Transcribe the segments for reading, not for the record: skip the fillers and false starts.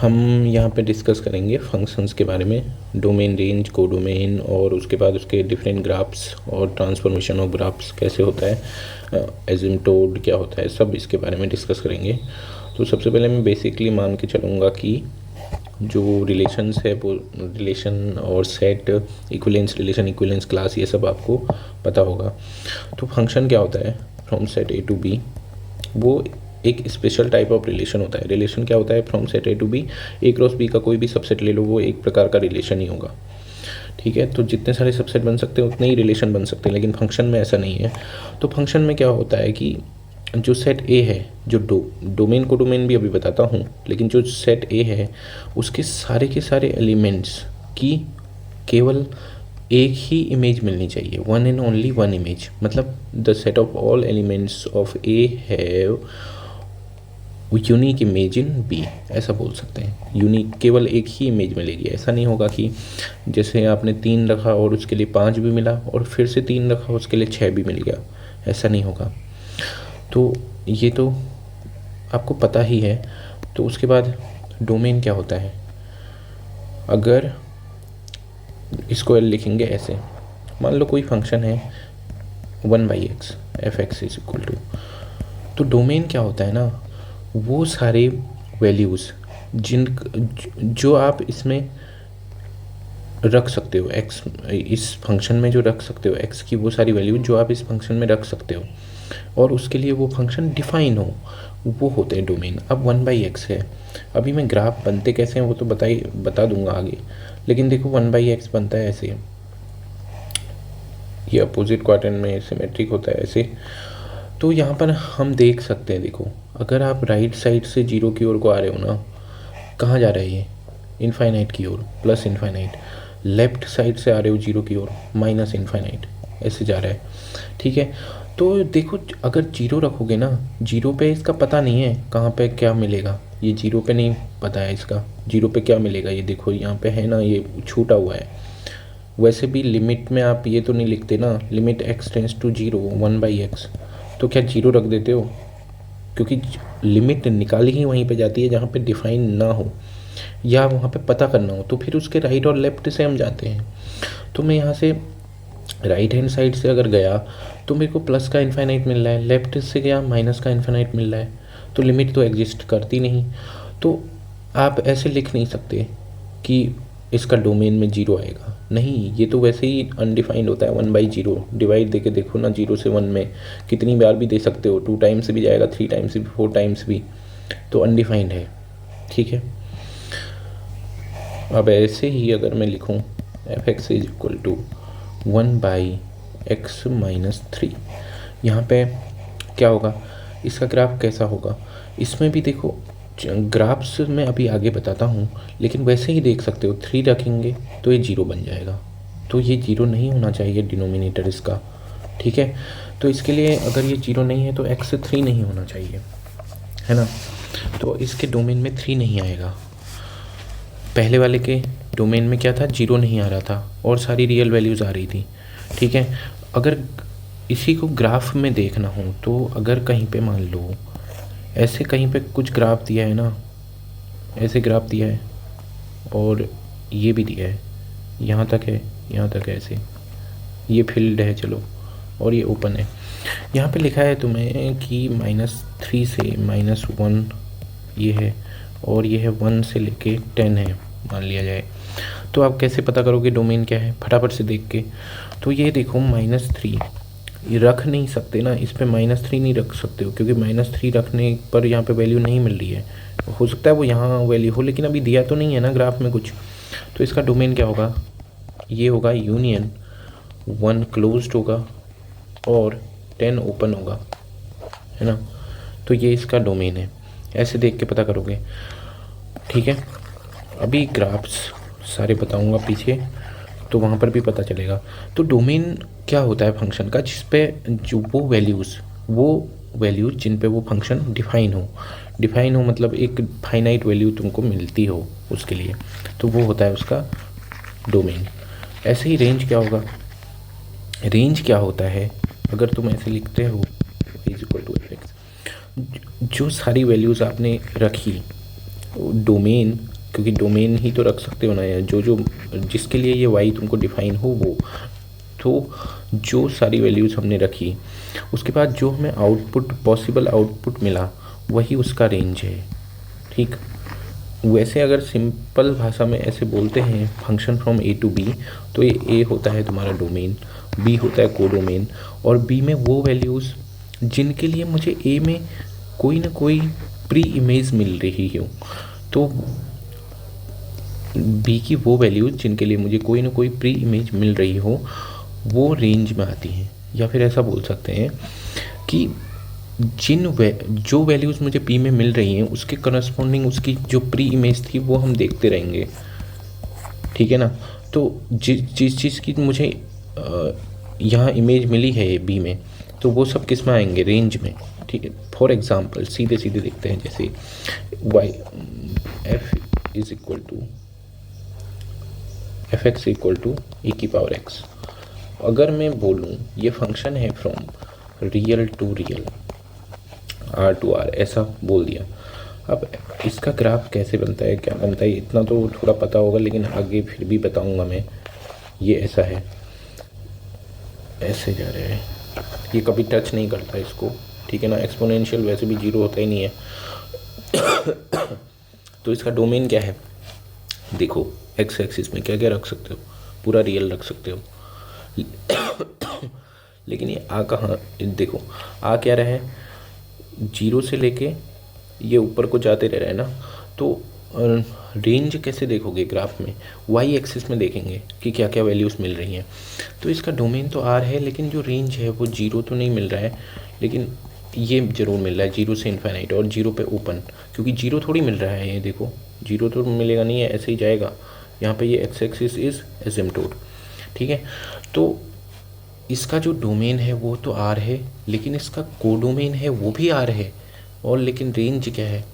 हम यहाँ पे डिस्कस करेंगे फंक्शंस के बारे में, डोमेन, रेंज, कोडोमेन, और उसके बाद उसके डिफरेंट ग्राफ्स और ट्रांसफॉर्मेशन ऑफ ग्राफ्स कैसे होता है, एसिम्प्टोट क्या होता है, सब इसके बारे में डिस्कस करेंगे। तो सबसे पहले मैं बेसिकली मान के चलूँगा कि जो रिलेशंस है वो रिलेशन और set, equivalence relation, equivalence class, ये सब आपको पता होगा। तो फंक्शन क्या होता है, from set A to B, वो एक स्पेशल टाइप ऑफ रिलेशन होता है। रिलेशन क्या होता है, from set A to B, A cross B का कोई भी सबसेट ले लो, वो एक प्रकार का रिलेशन ही होगा। ठीक है, तो जितने सारे सबसेट बन सकते हैं उतने ही रिलेशन बन सकते हैं, लेकिन फंक्शन में ऐसा नहीं है। तो फंक्शन में क्या होता है कि जो सेट ए है, जो डोमेन को डोमेन भी अभी बताता हूँ, लेकिन जो सेट ए है उसके सारे के सारे एलिमेंट्स की केवल एक ही इमेज मिलनी चाहिए, one and only one image. मतलब the set of all elements of A have unique image in B, ऐसा बोल सकते हैं। यूनिक, केवल एक ही इमेज मिलेगी। ऐसा नहीं होगा कि जैसे आपने 3 रखा और उसके लिए 5 भी मिला, और फिर से 3 रखा उसके लिए 6 भी मिल गया, ऐसा नहीं होगा। तो ये तो आपको पता ही है। तो उसके बाद डोमेन क्या होता है, अगर इसको लिखेंगे ऐसे, मान लो कोई फंक्शन है 1/x F X is equal to, तो डोमेन क्या होता है ना, वो सारे वैल्यूज़ जो आप इसमें रख सकते हो, एक्स इस फंक्शन में जो रख सकते हो, एक्स की वो सारी वैल्यू जो आप इस फंक्शन में रख सकते हो और उसके लिए वो फंक्शन डिफाइन हो, वो होते हैं डोमेन। अब 1/x है, अभी मैं ग्राफ बनते कैसे हैं वो तो बता दूंगा आगे, लेकिन देखो 1/x बनता है ऐसे, ये अपोजिट क्वाड्रेंट में सिमेट्रिक होता है ऐसे। तो यहाँ पर हम देख सकते हैं, देखो अगर आप राइट साइड से 0 की ओर को आ रहे हो ना, कहाँ जा रहा है ये, इनफाइनाइट की ओर, प्लस इनफाइनाइट। लेफ्ट साइड से आ रहे हो 0 की ओर, माइनस इनफाइनाइट, ऐसे जा रहा है। ठीक है, तो देखो अगर 0 रखोगे ना, 0 पे इसका पता नहीं है कहाँ पे क्या मिलेगा, ये 0 पे नहीं पता है इसका 0 पे क्या मिलेगा। ये देखो यहाँ पे है ना, ये छूटा हुआ है। वैसे भी लिमिट में आप ये तो नहीं लिखते ना, limit x tense to 0 1/x, तो क्या 0 रख देते हो, क्योंकि लिमिट निकाली ही वहीं पे जाती है जहाँ पे डिफाइन ना हो या वहाँ पे पता करना हो, तो फिर उसके राइट और लेफ्ट से हम जाते हैं। तो मैं यहाँ से राइट हैंड साइड से अगर गया तो मेरे को प्लस का इन्फाइनाइट मिल रहा है, लेफ्ट से गया माइनस का इन्फाइनाइट मिल रहा है, तो लिमिट तो एग्जिस्ट करती नहीं। तो आप ऐसे लिख नहीं सकते कि इसका डोमेन में 0 आएगा, नहीं, ये तो वैसे ही अनडिफाइंड होता है। 1/0 डिवाइड दे के देखो ना, 0 से 1 में कितनी बार भी दे सकते हो, 2 टाइम्स भी जाएगा, 3 टाइम्स भी, 4 टाइम्स भी, तो अनडिफाइंड है। ठीक है, अब ऐसे ही अगर मैं लिखूं F X is equal to 1/x minus 3, यहाँ पे क्या होगा, इसका ग्राफ कैसा होगा, इसमें भी देखो ग्राफ्स में अभी आगे बताता हूँ, लेकिन वैसे ही देख सकते हो 3 रखेंगे तो ये 0 बन जाएगा, तो ये 0 नहीं होना चाहिए डिनोमिनेटर इसका। ठीक है, तो इसके लिए अगर ये 0 नहीं है तो x 3 नहीं होना चाहिए, है ना, तो इसके डोमेन में 3 नहीं आएगा। पहले वाले के डोमेन में क्या था, 0 नहीं आ रहा था और सारी रियल वैल्यूज़ आ रही थी। ठीक है, अगर इसी को ग्राफ में देखना हो तो अगर कहीं पे मान लो ऐसे कहीं पे कुछ ग्राफ दिया है ना, ऐसे ग्राफ दिया है और ये भी दिया है, यहाँ तक है, यहाँ तक है, ऐसे ये फील्ड है चलो, और ये ओपन है। यहाँ पे लिखा है तुम्हें कि -3 से -1 ये है, और ये है 1 से लेके 10 है मान लिया जाए, तो आप कैसे पता करोगे डोमेन क्या है, फटाफट से देख के। तो ये देखो -3 ये रख नहीं सकते ना, इस पे -3 नहीं रख सकते हो, क्योंकि -3 रखने पर यहाँ पे वैल्यू नहीं मिल रही है। हो सकता है वो यहाँ वैल्यू हो, लेकिन अभी दिया तो नहीं है ना ग्राफ में कुछ, तो इसका डोमेन क्या होगा, ये होगा यूनियन 1 क्लोज्ड होगा और 10 ओपन होगा, है ना, तो ये इसका डोमेन है। ऐसे देख के पता करोगे। ठीक है, अभी ग्राफ्स सारे बताऊंगा पीछे, तो वहाँ पर भी पता चलेगा। तो डोमेन क्या होता है फंक्शन का, जिस पे जो वो वैल्यूज़ जिन पे वो फंक्शन डिफाइन हो, मतलब एक फाइनाइट वैल्यू तुमको मिलती हो उसके लिए, तो वो होता है उसका डोमेन। ऐसे ही रेंज क्या होगा, रेंज क्या होता है, अगर तुम ऐसे लिखते हो is equal to F X, जो सारी वैल्यूज़ आपने रखी डोमेन, क्योंकि डोमेन ही तो रख सकते हो ना यार, जो जो जिसके लिए ये वाई तुमको डिफाइन हो वो। तो जो सारी वैल्यूज़ हमने रखी, उसके बाद जो हमें आउटपुट, पॉसिबल आउटपुट मिला, वही उसका रेंज है। ठीक, वैसे अगर सिंपल भाषा में ऐसे बोलते हैं function from A to B, तो ये ए होता है तुम्हारा डोमेन, बी होता है कोडोमेन, और बी में वो वैल्यूज़ जिनके लिए मुझे ए में कोई ना कोई प्री इमेज मिल रही हो, तो बी की वो वैल्यूज़ जिनके लिए मुझे कोई ना कोई प्री इमेज मिल रही हो वो रेंज में आती हैं। या फिर ऐसा बोल सकते हैं कि जो वैल्यूज़ मुझे पी में मिल रही हैं उसके करस्पॉन्डिंग उसकी जो प्री इमेज थी वो हम देखते रहेंगे। ठीक है ना। तो जिस चीज़ की मुझे यहाँ इमेज मिली है बी में, तो वो सब किस में आएंगे, रेंज में। ठीक है, फॉर एग्जांपल सीधे सीधे देखते हैं, जैसे Y F is equal to F X equal to E की पावर एक्स। अगर मैं बोलूँ ये फंक्शन है from real to real, R to R, ऐसा बोल दिया। अब इसका ग्राफ कैसे बनता है, क्या बनता है, इतना तो थोड़ा पता होगा, लेकिन आगे फिर भी बताऊंगा मैं। ये ऐसा है, ऐसे जा रहा है, ये कभी टच नहीं करता इसको। ठीक है ना, एक्सपोनेंशियल वैसे भी जीरो होता ही नहीं है। तो इसका डोमेन क्या है, देखो एक्स एक्सिस में क्या क्या रख सकते हो, पूरा रियल रख सकते हो। लेकिन ये आ कहाँ, देखो आ क्या रहा है, जीरो से लेके ये ऊपर को जाते रह रहा है ना। तो रेंज कैसे देखोगे ग्राफ में, वाई एक्सिस में देखेंगे कि क्या क्या वैल्यूज़ मिल रही हैं। तो इसका डोमेन तो आर है, लेकिन जो रेंज है वो जीरो तो नहीं मिल रहा है, लेकिन ये ज़रूर मिल रहा है जीरो से इन्फाइनाइट और जीरो पे ओपन, क्योंकि जीरो थोड़ी मिल रहा है। ये देखो जीरो तो मिलेगा नहीं है, ऐसे ही जाएगा। यहाँ पे ये एक्स एक्सिस इज़ एसिम्प्टोट। ठीक है, तो इसका जो डोमेन है वो तो आर है, लेकिन इसका कोडोमेन है वो भी आर है, और लेकिन रेंज क्या है,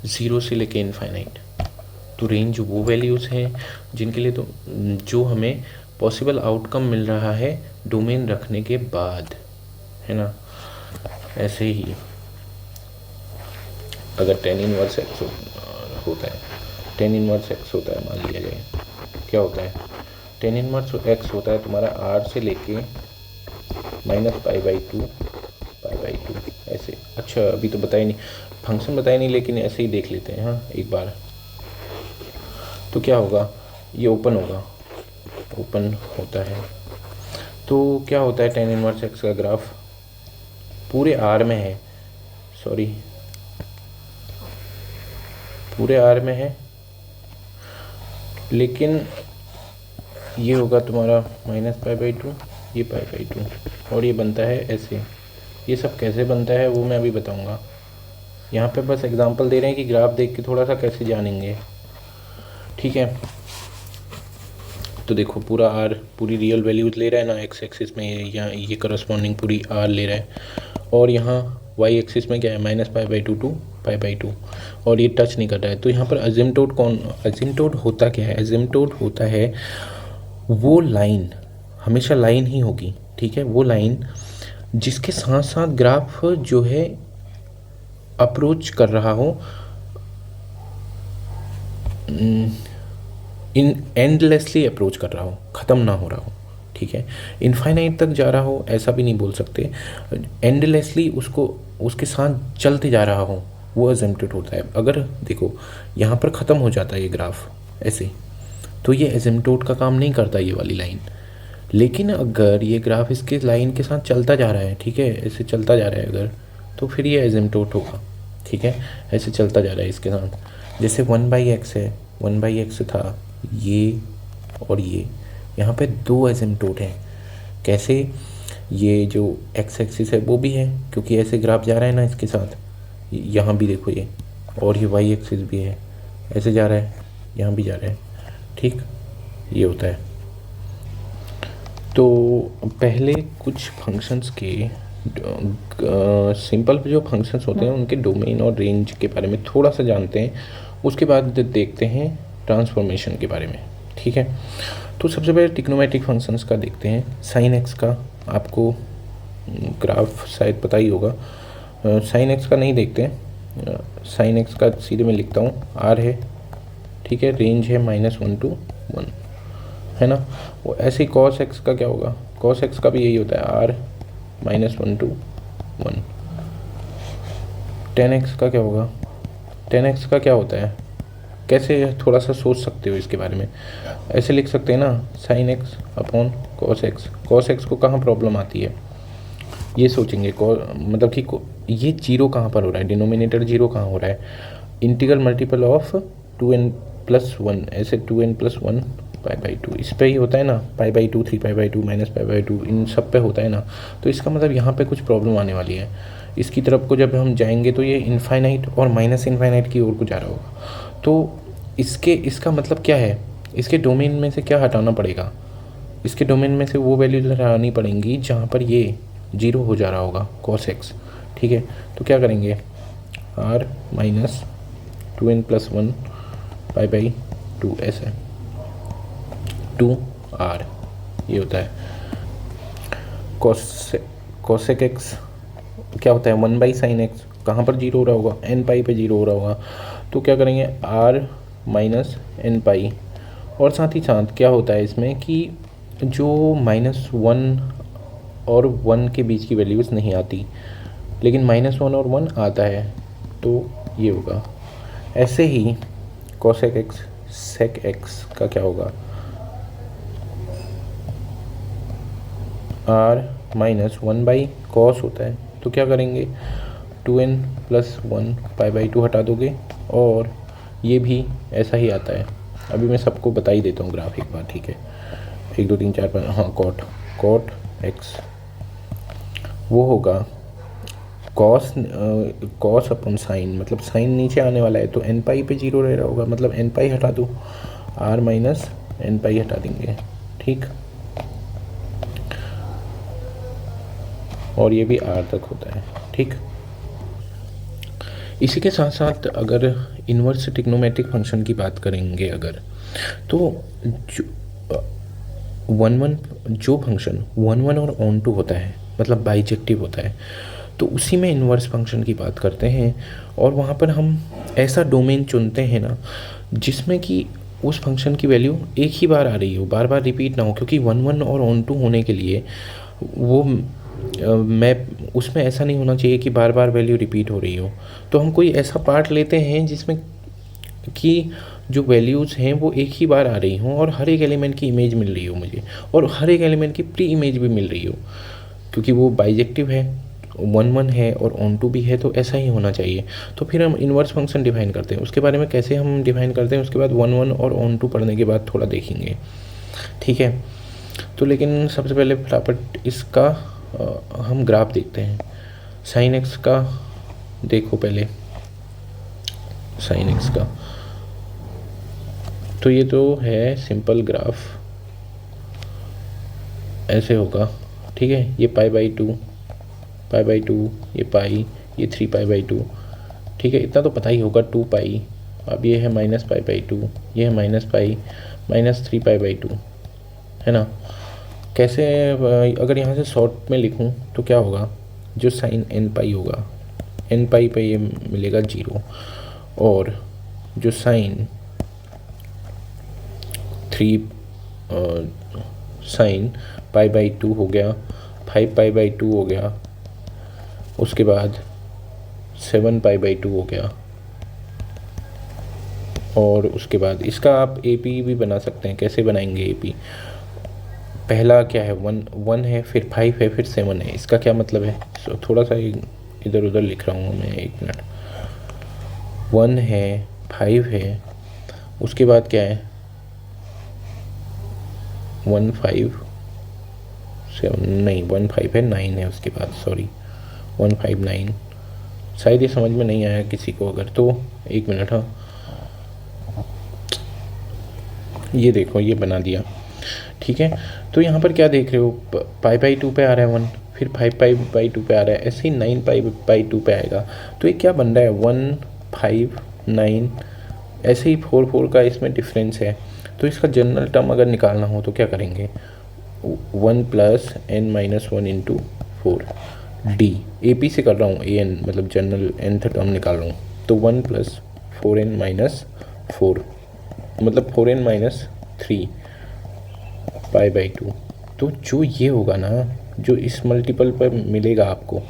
ज़ीरो से लेके इन्फाइनाइट। तो रेंज वो वैल्यूज़ हैं जिनके लिए तो जो हमें पॉसिबल आउटकम मिल रहा है डोमेन रखने के बाद, है ना। ऐसे ही अगर टेन इनवर्स एक्स होता है, टेन इनवर्स एक्स होता है, मान लिया जाए, क्या होता है, टेन इनवर्स एक्स होता है तुम्हारा आर से लेके माइनस पाई बाई टू ऐसे। अच्छा अभी तो बताया नहीं, फंक्शन बताया नहीं, लेकिन ऐसे ही देख लेते हैं हाँ एक बार। तो क्या होगा, ये ओपन होगा, ओपन होता है। तो क्या होता है, टेन इनवर्स एक्स का ग्राफ पूरे आर में है, सॉरी पूरे आर में है, लेकिन ये होगा तुम्हारा माइनस पाई बाई टू, ये पाई बाई टू, और ये बनता है ऐसे। ये सब कैसे बनता है वो मैं अभी बताऊंगा। यहाँ पे बस एग्जांपल दे रहे हैं कि ग्राफ देख के थोड़ा सा कैसे जानेंगे। ठीक है, तो देखो पूरा आर पूरी रियल वैल्यूज ले रहा है ना एक्स एक्सिस में, यहाँ ये करस्पॉन्डिंग पूरी आर ले रहा है, और यहाँ वाई एक्सिस में क्या है, minus pi by two to pi by two, और ये टच नहीं कर रहा है। तो यहाँ पर अजिम्प्टोट अजिम्प्टोट होता क्या है, अजिम्प्टोट होता है वो लाइन, हमेशा लाइन ही होगी। ठीक है, वो लाइन जिसके साथ साथ ग्राफ जो है अप्रोच कर रहा हो, इन एंडलेसली अप्रोच कर रहा हो, ख़त्म ना हो रहा हो। ठीक है, इनफाइनाइट तक जा रहा हो ऐसा भी नहीं बोल सकते, एंडलेसली उसको उसके साथ चलते जा रहा हो, वो अजिम्प्टोट होता है। अगर देखो यहाँ पर ख़त्म हो जाता है ये ग्राफ ऐसे, तो ये अजिम्प्टोट का काम नहीं करता ये वाली लाइन। लेकिन अगर ये ग्राफ इसके लाइन के साथ चलता जा रहा है, ठीक है, ऐसे चलता जा रहा है अगर, तो फिर ये एसिम्प्टोट होगा। ठीक है, ऐसे चलता जा रहा है इसके साथ, जैसे 1/x है, 1/x था ये और ये, यहाँ पे दो एसिम्प्टोट हैं। कैसे, ये जो एक्स एक्सिस है वो भी है क्योंकि ऐसे ग्राफ जा रहा है ना इसके साथ, यहाँ भी देखो ये, और ये वाई एक्सिस भी है, ऐसे जा रहा है, यहाँ भी जा रहा है। ठीक, ये होता है। तो पहले कुछ फंक्शंस के सिंपल जो फंक्शंस होते हैं उनके डोमेन और रेंज के बारे में थोड़ा सा जानते हैं, उसके बाद देखते हैं ट्रांसफॉर्मेशन के बारे में। ठीक है, तो सबसे पहले ट्रिग्नोमेट्रिक फंक्शंस का देखते हैं। साइन एक्स का आपको ग्राफ शायद पता ही होगा, साइन एक्स का नहीं देखते हैं, साइन एक्स का सीधे मैं लिखता हूँ, आर है, ठीक है, रेंज है -1 to 1, है ना। वो ऐसे ही कॉस एक्स का क्या होगा, कॉस एक्स का भी यही होता है, आर -1 to 1। टेन एक्स का क्या होगा, टेन एक्स का क्या होता है, कैसे थोड़ा सा सोच सकते हो इसके बारे में, ऐसे लिख सकते हैं ना, sine x upon cos x. Cos x को कहाँ प्रॉब्लम आती है, ये सोचेंगे, मतलब कि ये जीरो कहाँ पर हो रहा है, डिनोमिनेटर जीरो कहाँ हो रहा है, इंटीग्रल मल्टीपल ऑफ 2n+1, ऐसे 2n+1 π/2 इस पे ही होता है ना, π/2, 3π/2, -π/2 इन सब पे होता है ना। तो इसका मतलब यहाँ पे कुछ प्रॉब्लम आने वाली है, इसकी तरफ को जब हम जाएंगे तो ये इनफाइनाइट और माइनस इनफाइनाइट की ओर को जा रहा होगा। तो इसका मतलब क्या है, इसके डोमेन में से क्या हटाना पड़ेगा, इसके डोमेन में से वो वैल्यूज हटानी पड़ेंगी जहाँ पर ये जीरो हो जा रहा होगा cos x, ठीक है। तो क्या करेंगे, r -2n+1 π/2 ऐसे 2r ये होता है। cosec x क्या होता है, 1/sin x, कहाँ पर जीरो हो रहा होगा, n पे जीरो हो रहा होगा। तो क्या करेंगे, r -n, और साथ ही साथ क्या होता है इसमें कि जो -1 और 1 के बीच की वैल्यूज़ नहीं आती, लेकिन -1 और 1 आता है, तो ये होगा। ऐसे ही cosec x sec x का क्या होगा, r -1/cos होता है, तो क्या करेंगे, 2n+1 π/2 हटा दोगे, और ये भी ऐसा ही आता है। अभी मैं सबको बता ही देता हूँ ग्राफ एक बार, ठीक है, 1 2 3 4 5, हाँ, cot x वो होगा cos अपन साइन, मतलब साइन नीचे आने वाला है तो n पे जीरो रह रहा होगा, मतलब n हटा दो, r -n हटा देंगे, ठीक, और ये भी r तक होता है, ठीक। इसी के साथ साथ अगर इन्वर्स ट्रिग्नोमेट्रिक फंक्शन की बात करेंगे अगर, तो जो 1 जो फंक्शन 1 और ऑन टू होता है, मतलब बाइजेक्टिव होता है, तो उसी में इन्वर्स फंक्शन की बात करते हैं। और वहाँ पर हम ऐसा डोमेन चुनते हैं ना जिसमें कि उस फंक्शन की वैल्यू एक ही बार आ रही हो, बार बार रिपीट ना हो, क्योंकि 1 और ऑन टू होने के लिए वो मैं उसमें ऐसा नहीं होना चाहिए कि बार बार वैल्यू रिपीट हो रही हो। तो हम कोई ऐसा पार्ट लेते हैं जिसमें कि जो वैल्यूज़ हैं वो एक ही बार आ रही हों और हर एक एलिमेंट की इमेज मिल रही हो मुझे, और हर एक एलिमेंट की प्री इमेज भी मिल रही हो, क्योंकि वो बाइजेक्टिव है, 1 है और ऑन टू भी है, तो ऐसा ही होना चाहिए। तो फिर हम इन्वर्स फंक्शन डिफाइन करते हैं, उसके बारे में कैसे हम डिफाइन करते हैं उसके बाद 1 और ऑन टू पढ़ने के बाद थोड़ा देखेंगे, ठीक है। तो लेकिन सबसे पहले फटाफट इसका हम ग्राफ देखते हैं। साइन एक्स का देखो पहले, साइन एक्स का तो ये तो है सिंपल ग्राफ, ऐसे होगा, ठीक है। ये π/2, ये पाई, ये 3π/2, ठीक है, इतना तो पता ही होगा, 2π। अब ये है -π/2, ये है -π -3π/2, है ना। कैसे, अगर यहाँ से शॉर्ट में लिखूँ तो क्या होगा, जो साइन nπ होगा, nπ पे ये मिलेगा 0, और जो साइन 3 साइन π/2 हो गया, 5π/2 हो गया, उसके बाद 7π/2 हो गया, और उसके बाद इसका आप AP भी बना सकते हैं। कैसे बनाएंगे AP, पहला क्या है, 1 है, फिर 5 है, फिर 7 है। इसका क्या मतलब है, थोड़ा सा इधर उधर लिख रहा हूँ मैं, 1 मिनट। 1 है, 5 है, उसके बाद क्या है, 1 5 7 नहीं, 1 5 है, 9 है उसके बाद, सॉरी 1 5 9। शायद ये समझ में नहीं आया किसी को अगर, तो 1 मिनट, हाँ, ये देखो ये बना दिया, ठीक है। तो यहाँ पर क्या देख रहे हो, π/2 पे आ रहा है 1, फिर 5π/2 पे आ रहा है, ऐसे ही 9π/2 पे आएगा। तो ये क्या बन रहा है, 1 5 9, ऐसे ही 4 4 का इसमें डिफरेंस है। तो इसका जनरल टर्म अगर निकालना हो तो क्या करेंगे, 1 + n - 1 × 4, डी, ए पी से कर रहा हूँ, ए एन मतलब जनरल nth टर्म निकाल रहा हूँ, तो 1 + 4n - 4 मतलब 4n - 3 π/2। तो जो ये होगा ना, जो इस मल्टीपल पर मिलेगा आपको,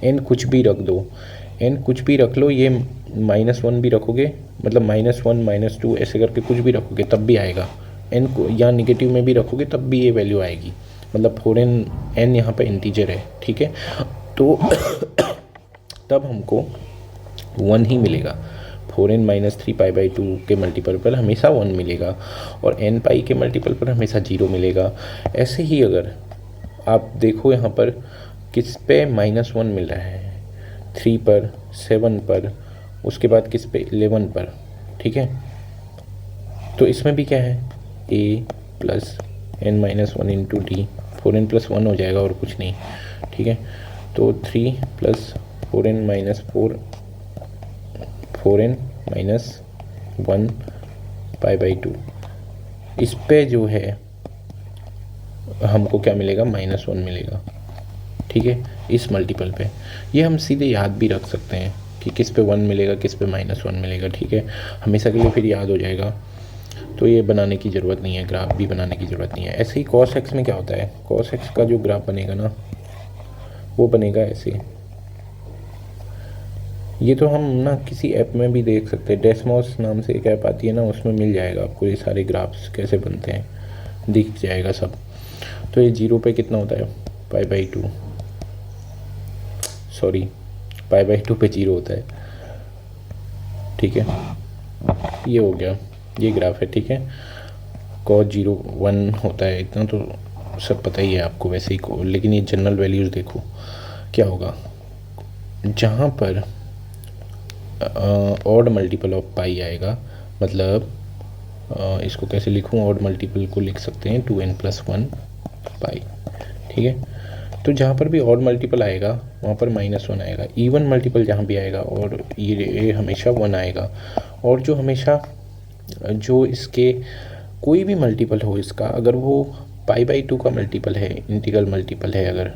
n कुछ भी रख दो, n कुछ भी रख लो, ये -1 भी रखोगे मतलब -1 -2 ऐसे करके कुछ भी रखोगे तब भी आएगा, n को या निगेटिव में भी रखोगे तब भी ये वैल्यू आएगी, मतलब 4n n यहाँ पर इंटीजर है, ठीक है। तो तब हमको 1 ही मिलेगा, 4n - 3 π/2 के मल्टीपल पर हमेशा 1 मिलेगा और n पाई के मल्टीपल पर हमेशा 0 मिलेगा। ऐसे ही अगर आप देखो यहाँ पर किस पे -1 मिल रहा है, 3 पर, 7 पर, उसके बाद किस पे 11 पर, ठीक है। तो इसमें भी क्या है, a + n - 1 × d, 4n + 1 हो जाएगा और कुछ नहीं, ठीक है। तो 3 + 4n - 4, 4n - 1 π/2, इस पे जो है हमको क्या मिलेगा, -1 मिलेगा, ठीक है, इस मल्टीपल पे। ये हम सीधे याद भी रख सकते हैं कि किस पे 1 मिलेगा, किस पे -1 मिलेगा, ठीक है, हमेशा के लिए फिर याद हो जाएगा। तो ये बनाने की ज़रूरत नहीं है, ग्राफ भी बनाने की ज़रूरत नहीं है। ऐसे ही cos x में क्या होता है, cos x का जो ग्राफ बनेगा ना, वो बनेगा ऐसे। ये तो हम ना किसी ऐप में भी देख सकते हैं, डेस्मोस नाम से एक ऐप आती है ना, उसमें मिल जाएगा आपको ये सारे ग्राफ्स कैसे बनते हैं, दिख जाएगा सब। तो ये 0 पे कितना होता है, π/2, सॉरी π/2 पे 0 होता है, ठीक है। ये हो गया, ये ग्राफ है, ठीक है। cos 0 1 होता है, इतना तो सब पता ही है आपको वैसे ही को, लेकिन ये जनरल वैल्यूज़ देखो क्या होगा, जहाँ पर ऑड मल्टीपल ऑफ पाई आएगा, मतलब इसको कैसे लिखूँ, ऑड मल्टीपल को लिख सकते हैं 2n + 1 पाई, ठीक है। तो जहाँ पर भी ऑड मल्टीपल आएगा वहाँ पर -1 आएगा, इवन मल्टीपल जहाँ भी आएगा और ये हमेशा 1 आएगा। और जो हमेशा जो इसके कोई भी मल्टीपल हो इसका, अगर वो π/2 का मल्टीपल है, इंटीग्रल मल्टीपल है, अगर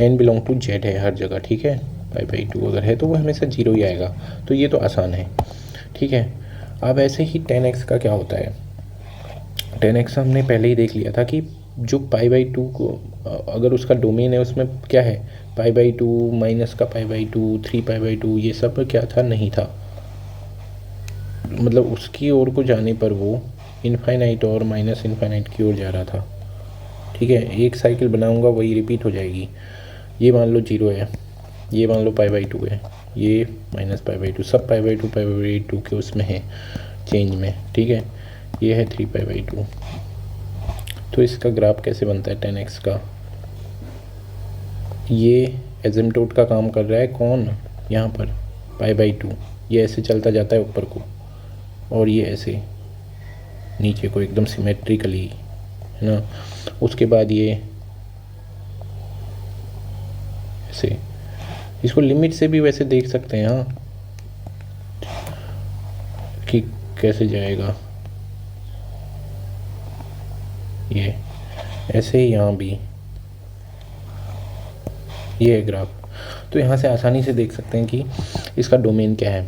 n बिलोंग टू z है हर जगह, ठीक है, π/2 अगर है तो वो हमेशा 0 ही आएगा। तो ये तो आसान है, ठीक है। अब ऐसे ही 10x का क्या होता है, 10x हमने पहले ही देख लिया था कि जो π/2 को अगर उसका डोमेन है उसमें क्या है, π/2 माइनस का π/2, 3 π/2, ये सब क्या था, नहीं था, मतलब उसकी ओर को जाने पर वो इनफाइनाइट और माइनस इनफाइनाइट की ओर जा रहा था, ठीक है। एक साइकिल बनाऊंगा वही रिपीट हो जाएगी। ये मान लो 0 है, ये मान लो π/2 है, ये -π/2, सब π/2 के उसमें है चेंज में, ठीक है। ये है 3 π/2। तो इसका ग्राफ कैसे बनता है 10x का, ये एसिम्प्टोट का काम कर रहा है कौन, यहाँ पर π/2, ये ऐसे चलता जाता है ऊपर को और ये ऐसे नीचे को एकदम सिमेट्रिकली, है ना। उसके बाद ये ऐसे, इसको लिमिट से भी वैसे देख सकते हैं, हाँ, कि कैसे जाएगा, ये ऐसे ही यहाँ भी ये है ग्राफ। तो यहाँ से आसानी से देख सकते हैं कि इसका डोमेन क्या है,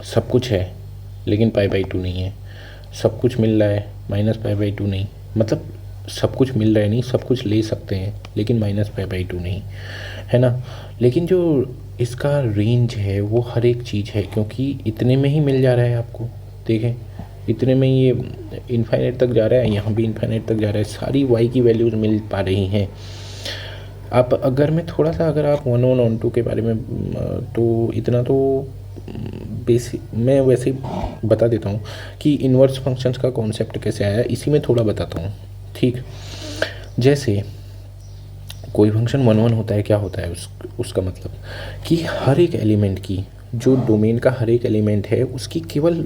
सब कुछ है लेकिन π/2 नहीं है, सब कुछ मिल रहा है -π/2 नहीं, मतलब सब कुछ मिल रहा है नहीं, सब कुछ ले सकते हैं लेकिन -π/2 नहीं, है ना। लेकिन जो इसका रेंज है वो हर एक चीज़ है, क्योंकि इतने में ही मिल जा रहा है आपको, देखें इतने में ही ये इनफाइनाइट तक जा रहा है, यहाँ भी इनफाइनाइट तक जा रहा है, सारी y की वैल्यूज़ मिल पा रही हैं। आप अगर मैं थोड़ा सा, अगर आप 1 1 on 2 के बारे में तो इतना तो बेसिक मैं वैसे ही बता देता हूँ कि इन्वर्स फंक्शंस का कॉन्सेप्ट कैसे आया, इसी में थोड़ा बताता हूँ, ठीक। जैसे कोई फंक्शन 1 1 होता है, क्या होता है उसका मतलब कि हर एक एलिमेंट की, जो डोमेन का हर एक एलिमेंट है उसकी केवल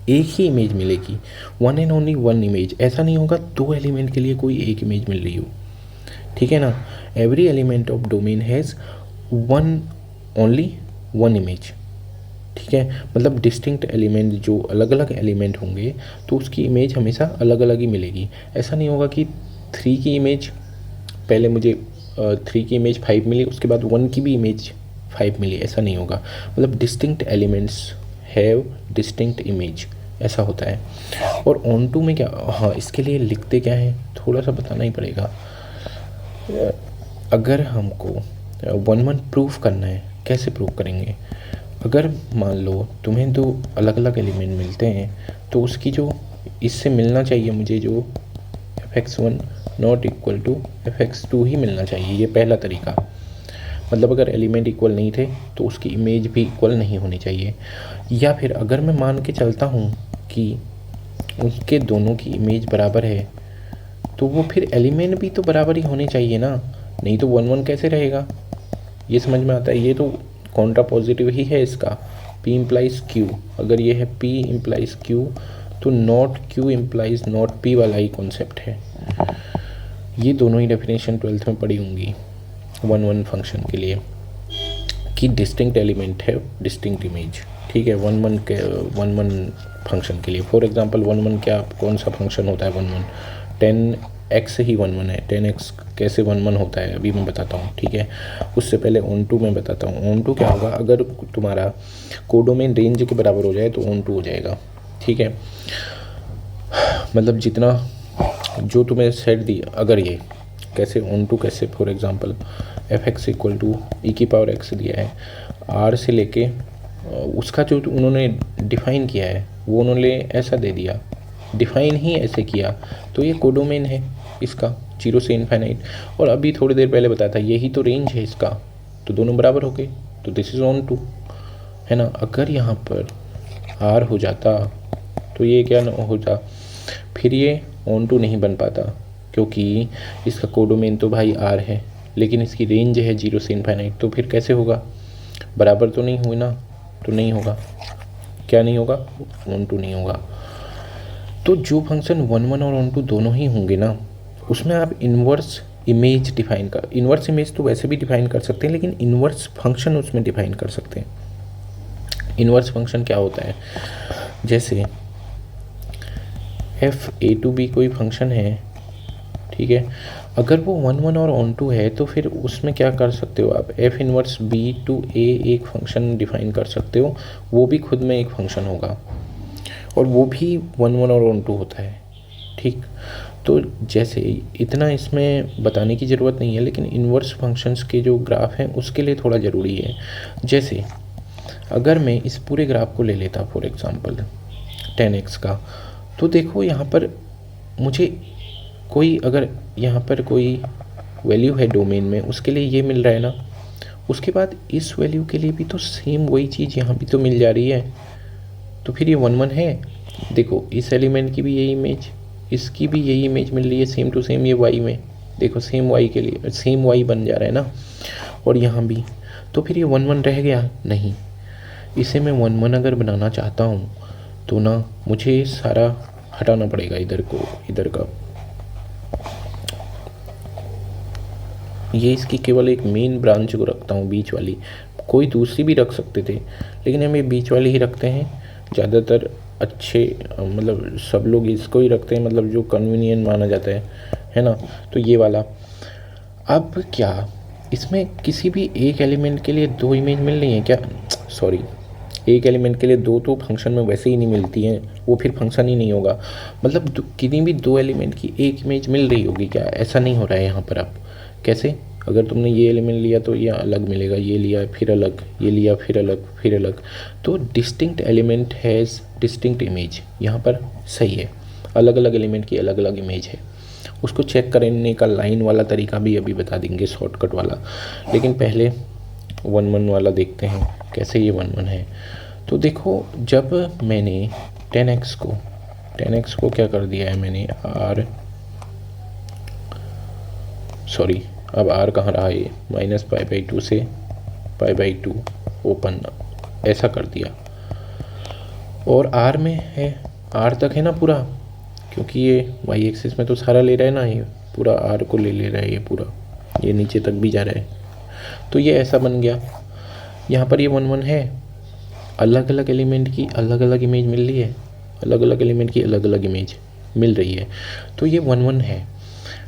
एक ही इमेज मिलेगी, 1 and only 1 इमेज। ऐसा नहीं होगा 2 एलिमेंट के लिए कोई एक इमेज मिल रही हो, ठीक है ना। Every element of domain has only one image, ठीक है। मतलब डिस्टिंक्ट एलिमेंट, जो अलग अलग एलिमेंट होंगे तो उसकी इमेज हमेशा अलग अलग ही मिलेगी। ऐसा नहीं होगा कि 3 की इमेज पहले मुझे 3 की इमेज 5 मिली, उसके बाद 1 की भी इमेज 5 मिली, ऐसा नहीं होगा। मतलब distinct elements have distinct image, ऐसा होता है। और ऑन टू में क्या, हाँ इसके लिए लिखते क्या है थोड़ा सा बताना ही पड़ेगा। अगर हमको 1-1 प्रूफ करना है, कैसे प्रूफ करेंगे? अगर मान लो तुम्हें दो अलग अलग एलिमेंट मिलते हैं तो उसकी जो इससे मिलना चाहिए मुझे जो fx1 not equal to fx2 ही मिलना चाहिए, ये पहला तरीका। मतलब अगर एलिमेंट इक्वल नहीं थे तो उसकी इमेज भी इक्वल नहीं होनी चाहिए। या फिर अगर मैं मान के चलता हूँ कि उसके दोनों की इमेज बराबर है तो वो फिर एलिमेंट भी तो बराबर ही होने चाहिए ना, नहीं तो 1-1 कैसे रहेगा? ये समझ में आता है? ये तो कॉन्ट्रा पॉजिटिव ही है इसका। P इम्प्लाइज Q, अगर ये है P इम्प्लाइज Q तो not Q implies not P वाला ही कॉन्सेप्ट है। ये दोनों ही डेफिनेशन 12th में पढ़ी होंगी 1-1 फंक्शन के लिए कि डिस्टिंक्ट एलिमेंट है डिस्टिंक्ट इमेज। ठीक है, 1-1 फंक्शन के लिए। फॉर एग्जांपल 1-1 क्या कौन सा फंक्शन होता है? 1-1 10x ही 1-1 है। 10x कैसे 1-1 होता है अभी मैं बताता हूँ। ठीक है, उससे पहले ऑन टू में बताता हूँ। ऑन टू क्या होगा, अगर तुम्हारा कोडोमेन रेंज के बराबर हो जाए तो ऑन टू हो जाएगा। ठीक है, मतलब जितना जो तुम्हें सेट दिया, अगर ये कैसे ऑन टू कैसे, for example fx equal to e⁻x दिया है, r से लेके उसका जो उन्होंने डिफ़ाइन किया है वो उन्होंने ऐसा दे दिया, डिफ़ाइन ही ऐसे किया, तो ये कोडोमेन है इसका 0 से इनफाइनाइट। और अभी थोड़ी देर पहले बताया था यही तो रेंज है इसका, तो दोनों बराबर हो गए, तो दिस इज़ ऑन टू, है ना। अगर यहाँ पर r हो जाता तो ये क्या ना होता, फिर ये ऑन टू नहीं बन पाता क्योंकि इसका कोडोमेन तो भाई r है लेकिन इसकी रेंज है 0 से इनफाइनाइट, तो फिर कैसे होगा? बराबर तो नहीं हुई ना, तो नहीं होगा। क्या नहीं होगा? ऑन टू नहीं होगा। तो जो फंक्शन 1-1 और ऑन टू दोनों ही होंगे ना, उसमें आप इन्वर्स इमेज डिफाइन कर, इन्वर्स इमेज तो वैसे भी डिफाइन कर सकते हैं लेकिन इन्वर्स फंक्शन उसमें डिफाइन कर सकते हैं। इन्वर्स फंक्शन क्या होता है? जैसे f(a) कोई फंक्शन है, ठीक है, अगर वो 1-1 और ऑन टू है तो फिर उसमें क्या कर सकते हो आप, f इनवर्स b(a) एक फंक्शन डिफाइन कर सकते हो, वो भी खुद में एक फंक्शन होगा और वो भी 1-1 और ऑन टू होता है। ठीक, तो जैसे इतना इसमें बताने की ज़रूरत नहीं है लेकिन इन्वर्स फंक्शंस के जो ग्राफ हैं उसके लिए थोड़ा ज़रूरी है। जैसे अगर मैं इस पूरे ग्राफ को ले लेता फॉर एग्ज़ाम्पल 10x का, तो देखो यहाँ पर मुझे कोई, अगर यहाँ पर कोई वैल्यू है डोमेन में उसके लिए ये मिल रहा है ना, उसके बाद इस वैल्यू के लिए भी तो सेम वही चीज़ यहाँ भी तो मिल जा रही है, तो फिर ये 1-1 है। देखो इस एलिमेंट की भी यही इमेज, इसकी भी यही इमेज मिल रही है सेम टू सेम, ये y में देखो सेम y के लिए सेम y बन जा रहा है ना, और यहाँ भी, तो फिर ये 1-1 रह गया नहीं। इसे मैं 1-1 अगर बनाना चाहता हूँ तो ना मुझे सारा हटाना पड़ेगा इधर को, इधर का, ये इसकी केवल एक मेन ब्रांच को रखता हूँ बीच वाली, कोई दूसरी भी रख सकते थे लेकिन हम ये बीच वाली ही रखते हैं ज़्यादातर। अच्छे मतलब सब लोग इसको ही रखते हैं, मतलब जो कन्वीनियंट माना जाता है ना, तो ये वाला। अब क्या इसमें किसी भी एक एलिमेंट के लिए दो इमेज मिल रही है क्या? सॉरी, एक एलिमेंट के लिए दो तो फंक्शन में वैसे ही नहीं मिलती हैं, वो फिर फंक्शन ही नहीं होगा। मतलब किसी भी दो एलिमेंट की एक इमेज मिल रही होगी क्या? ऐसा नहीं हो रहा है यहाँ पर। आप कैसे, अगर तुमने ये एलिमेंट लिया तो ये अलग मिलेगा, ये लिया फिर अलग, ये लिया फिर अलग फिर अलग, तो distinct element has distinct image, यहाँ पर सही है। अलग अलग एलिमेंट की अलग अलग इमेज है, उसको चेक करने का लाइन वाला तरीका भी अभी बता देंगे, शॉर्टकट वाला। लेकिन पहले 1-1 वाला देखते हैं कैसे ये 1-1 है। तो देखो जब मैंने 10x को क्या कर दिया है मैंने, सॉरी अब r कहाँ रहा, ये -π/2 से π/2 ओपन ऐसा कर दिया, और r में है, r तक है ना पूरा, क्योंकि ये y एक्सिस में तो सारा ले रहा है ना, ये पूरा r को ले रहा है, ये पूरा ये नीचे तक भी जा रहा है, तो ये ऐसा बन गया। यहाँ पर ये 1-1 है, अलग अलग एलिमेंट की अलग अलग इमेज मिल रही है, अलग अलग एलिमेंट की अलग अलग इमेज मिल रही है, तो ये 1-1 है।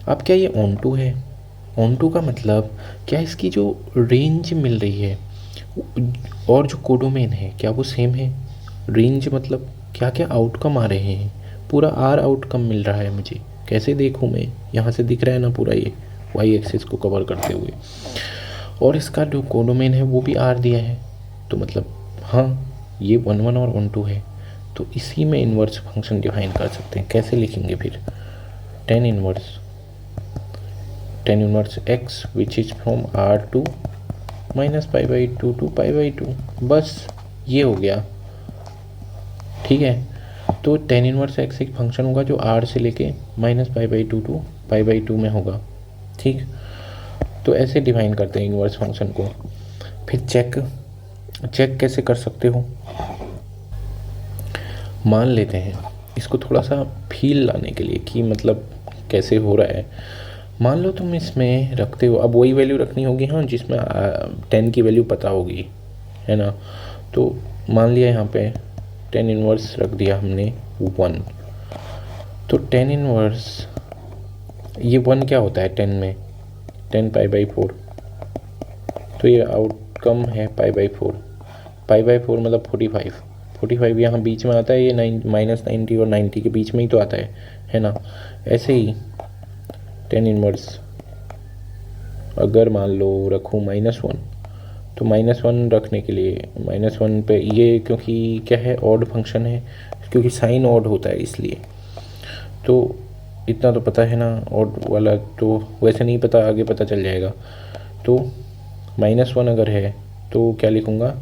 अब क्या ये ऑन टू है? ऑन टू का मतलब क्या इसकी जो रेंज मिल रही है और जो कोडोमेन है क्या वो सेम है? रेंज मतलब क्या क्या आउटकम आ रहे हैं, पूरा आर आउटकम मिल रहा है मुझे, कैसे देखूँ मैं? यहाँ से दिख रहा है ना पूरा ये वाई एक्सिस को कवर करते हुए, और इसका जो कोडोमेन है वो भी आर दिया है, तो मतलब हाँ ये 1 1 और 1 2 है। तो इसी में इन्वर्स फंक्शन डिफाइन कर सकते हैं। कैसे लिखेंगे फिर? Tan inverse X which is from R to minus pi by two to pi by two, बस ये हो गया। ठीक है, तो टेन इनवर्स एक्स एक फंक्शन होगा जो आर से लेके minus pi by two to pi by two में होगा। ठीक, तो ऐसे डिफाइन करते हैं इनवर्स फंक्शन को। फिर चेक कैसे कर सकते हो? मान लेते हैं इसको थोड़ा सा फील लाने के लिए कि मतलब कैसे हो रहा है। मान लो तुम इसमें रखते हो, अब वही वैल्यू रखनी होगी हाँ जिसमें 10 की वैल्यू पता होगी, है ना। तो मान लिया यहाँ पे 10 इनवर्स रख दिया हमने 1, तो 10 इनवर्स ये 1 क्या होता है 10 में? 10 पाई बाई 4, तो ये आउटकम है पाई बाई 4। पाई बाई 4 मतलब 45 यहाँ बीच में आता है, ये -90 और 90 के बीच में ही तो आता है ना। ऐसे ही 10 इनवर्स अगर मान लो रखूँ -1, तो -1 रखने के लिए -1 पे ये क्योंकि क्या है ऑड फंक्शन है, क्योंकि साइन ऑड होता है इसलिए, तो इतना तो पता है ना ऑड वाला, तो वैसे नहीं पता, आगे पता चल जाएगा। तो -1 अगर है तो क्या लिखूँगा,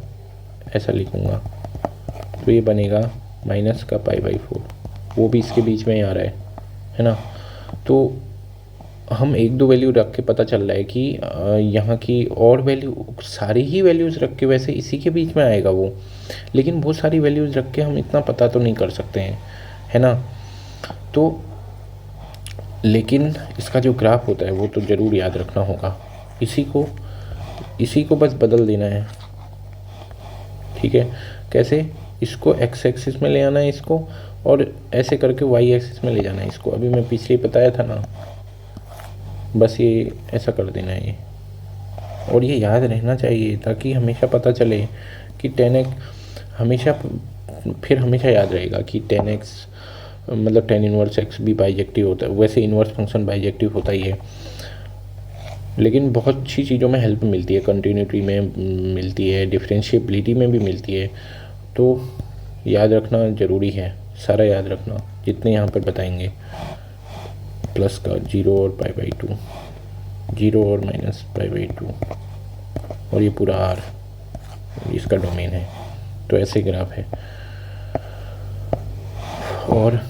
ऐसा लिखूँगा, तो ये बनेगा माइनस का पाई बाई 4, वो भी इसके बीच में ही आ रहा है ना। तो हम एक दो वैल्यू रख के पता चल रहा है कि यहाँ की और वैल्यू सारी ही वैल्यूज़ रख के वैसे इसी के बीच में आएगा वो, लेकिन बहुत सारी वैल्यूज़ रख के हम इतना पता तो नहीं कर सकते हैं, है ना। तो लेकिन इसका जो ग्राफ होता है वो तो ज़रूर याद रखना होगा, इसी को बस बदल देना है। ठीक है, कैसे? इसको एक्स एक्सिस में ले आना है इसको, और ऐसे करके वाई एक्सिस में ले जाना है इसको। अभी मैं पिछले बताया था ना, बस ये ऐसा कर देना है ये, और ये याद रहना चाहिए ताकि हमेशा पता चले कि 10x हमेशा, फिर हमेशा याद रहेगा कि 10x मतलब 10 इनवर्स एक्स भी बाइजेक्टिव होता है। वैसे इनवर्स फंक्शन बाइजेक्टिव होता ही है, लेकिन बहुत सी चीज़ों में हेल्प मिलती है, कंटिन्यूटी में मिलती है, डिफरेंशिएबिलिटी में भी मिलती है। तो याद रखना ज़रूरी है, सारा याद रखना जितने यहाँ पर बताएंगे, प्लस का 0 और पाई बाई 2, 0 और माइनस पाई बाई 2, और ये पूरा आर इसका डोमेन है। तो ऐसे ग्राफ है। और